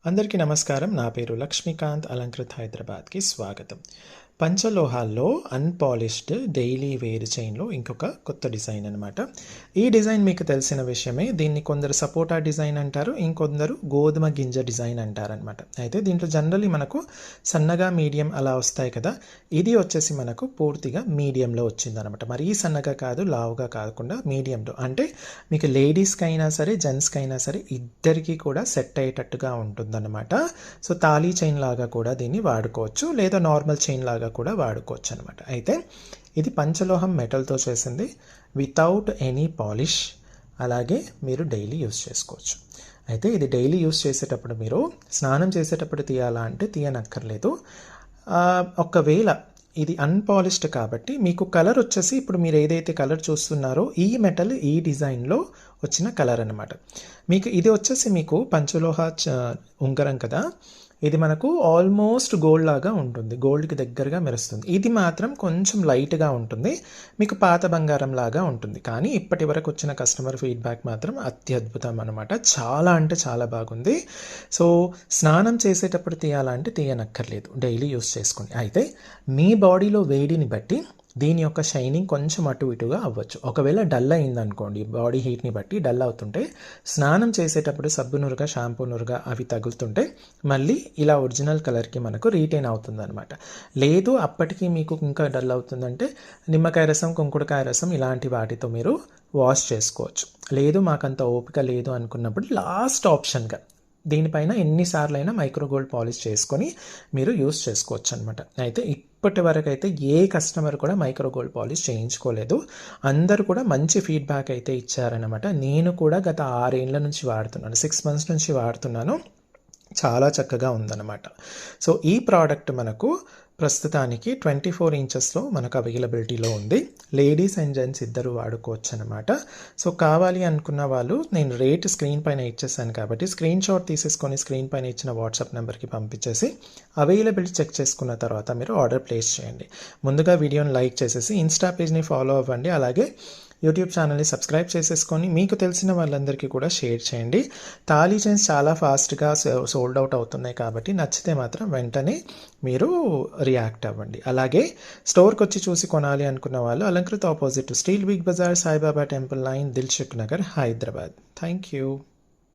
అందరికీ నమస్కారం. నా పేరు లక్ష్మీకాంత్. అలంకృత్ హైదరాబాద్కి స్వాగతం. పంచలోహాల్లో అన్పాలిష్డ్ డైలీ వేర్ చైన్లో ఇంకొక కొత్త డిజైన్ అనమాట. ఈ డిజైన్ మీకు తెలిసిన విషయమే. దీన్ని కొందరు సపోటా డిజైన్ అంటారు, ఇంకొందరు గోధుమ గింజ డిజైన్ అంటారనమాట. అయితే దీంట్లో జనరల్లీ మనకు సన్నగా మీడియం అలా వస్తాయి కదా. ఇది వచ్చేసి మనకు పూర్తిగా మీడియంలో వచ్చిందనమాట. మరీ సన్నగా కాదు, లావుగా కాకుండా మీడియంలో. అంటే మీకు లేడీస్కి అయినా సరే, జెంట్స్కి అయినా సరే ఇద్దరికీ కూడా సెట్ అయ్యేటట్టుగా ఉంటుందన్నమాట. సో తాళీ చైన్ లాగా కూడా దీన్ని వాడుకోవచ్చు, లేదా నార్మల్ చైన్ లాగా కూడా వాడుకోవచ్చు అనమాట. అయితే ఇది పంచలోహం మెటల్తో చేసింది, వితౌట్ ఎనీ పాలిష్. అలాగే మీరు డైలీ యూస్ చేసుకోవచ్చు. అయితే ఇది డైలీ యూస్ చేసేటప్పుడు మీరు స్నానం చేసేటప్పుడు తీయాలా అంటే తీయనక్కర్లేదు. ఒకవేళ ఇది అన్పాలిష్డ్ కాబట్టి మీకు కలర్ వచ్చేసి ఇప్పుడు మీరు ఏదైతే కలర్ చూస్తున్నారో ఈ మెటల్ ఈ డిజైన్లో వచ్చిన కలర్ అనమాట. మీకు ఇది వచ్చేసి మీకు పంచలోహ ఉంగరం కదా, ఇది మనకు ఆల్మోస్ట్ గోల్డ్ లాగా ఉంటుంది, గోల్డ్కి దగ్గరగా మెరుస్తుంది. ఇది మాత్రం కొంచెం లైట్గా ఉంటుంది, మీకు పాత బంగారం లాగా ఉంటుంది. కానీ ఇప్పటి వరకు వచ్చిన కస్టమర్ ఫీడ్బ్యాక్ మాత్రం అత్యద్భుతం అనమాట. చాలా అంటే చాలా బాగుంది. సో స్నానం చేసేటప్పుడు తీయాలంటే తీయనక్కర్లేదు, డైలీ యూస్ చేసుకోండి. అయితే మీ బాడీలో వేడిని బట్టి దీని యొక్క షైనింగ్ కొంచెం అటు ఇటుగా అవ్వచ్చు. ఒకవేళ డల్ అయిందనుకోండి, బాడీ హీట్ని బట్టి డల్ అవుతుంటే స్నానం చేసేటప్పుడు సబ్బు నురుగా, షాంపూ నురుగా అవి తగులుతుంటే మళ్ళీ ఇలా ఒరిజినల్ కలర్కి మనకు రీటైన్ అవుతుంది అనమాట. లేదు అప్పటికి మీకు ఇంకా డల్ అవుతుందంటే నిమ్మకాయ రసం, కుంకుడుకాయ రసం ఇలాంటి వాటితో మీరు వాష్ చేసుకోవచ్చు. లేదు మాకంత ఓపిక లేదు అనుకున్నప్పుడు లాస్ట్ ఆప్షన్గా దీనిపైన ఎన్నిసార్లు అయినా మైక్రోగోల్డ్ పాలిష్ చేసుకొని మీరు యూస్ చేసుకోవచ్చు అనమాట. అయితే ఇప్పటి వరకు అయితే ఏ కస్టమర్ కూడా మైక్రోగోల్డ్ పాలిష్ చేయించుకోలేదు. అందరూ కూడా మంచి ఫీడ్బ్యాక్ అయితే ఇచ్చారనమాట. నేను కూడా గత 6 ఏళ్ళ నుంచి వాడుతున్నాను, 6 మంత్స్ నుంచి వాడుతున్నాను. చాలా చక్కగా ఉందన్నమాట. సో ఈ ప్రోడక్ట్ మనకు ప్రస్తుతానికి 24 ఇంచెస్లో మనకు అవైలబిలిటీలో ఉంది. లేడీస్ అండ్ జెంట్స్ ఇద్దరు వాడుకోవచ్చు అనమాట. సో కావాలి అనుకున్న వాళ్ళు నేను రేట్ స్క్రీన్ పైన ఇచ్చేసాను కాబట్టి స్క్రీన్ షాట్ తీసేసుకొని స్క్రీన్ పైన ఇచ్చిన వాట్సాప్ నెంబర్కి పంపించేసి అవైలబిలిటీ చెక్ చేసుకున్న తర్వాత మీరు ఆర్డర్ ప్లేస్ చేయండి. ముందుగా వీడియోని లైక్ చేసేసి ఇన్స్టా పేజ్ని ఫాలో అవ్వండి. అలాగే యూట్యూబ్ ఛానల్ని సబ్స్క్రైబ్ చేసేసుకొని మీకు తెలిసిన వాళ్ళందరికీ కూడా షేర్ చేయండి. తాళీ చైన్స్ చాలా ఫాస్ట్గా సోల్డ్ అవుట్ అవుతున్నాయి కాబట్టి నచ్చితే మాత్రం వెంటనే మీరు రియాక్ట్ అవ్వండి. అలాగే స్టోర్కి వచ్చి చూసి కొనాలి అనుకున్న వాళ్ళు Alankrit opposite steel Big Bazaar, Saibaba temple line, Dilsukh Nagar, Hyderabad. Thank you.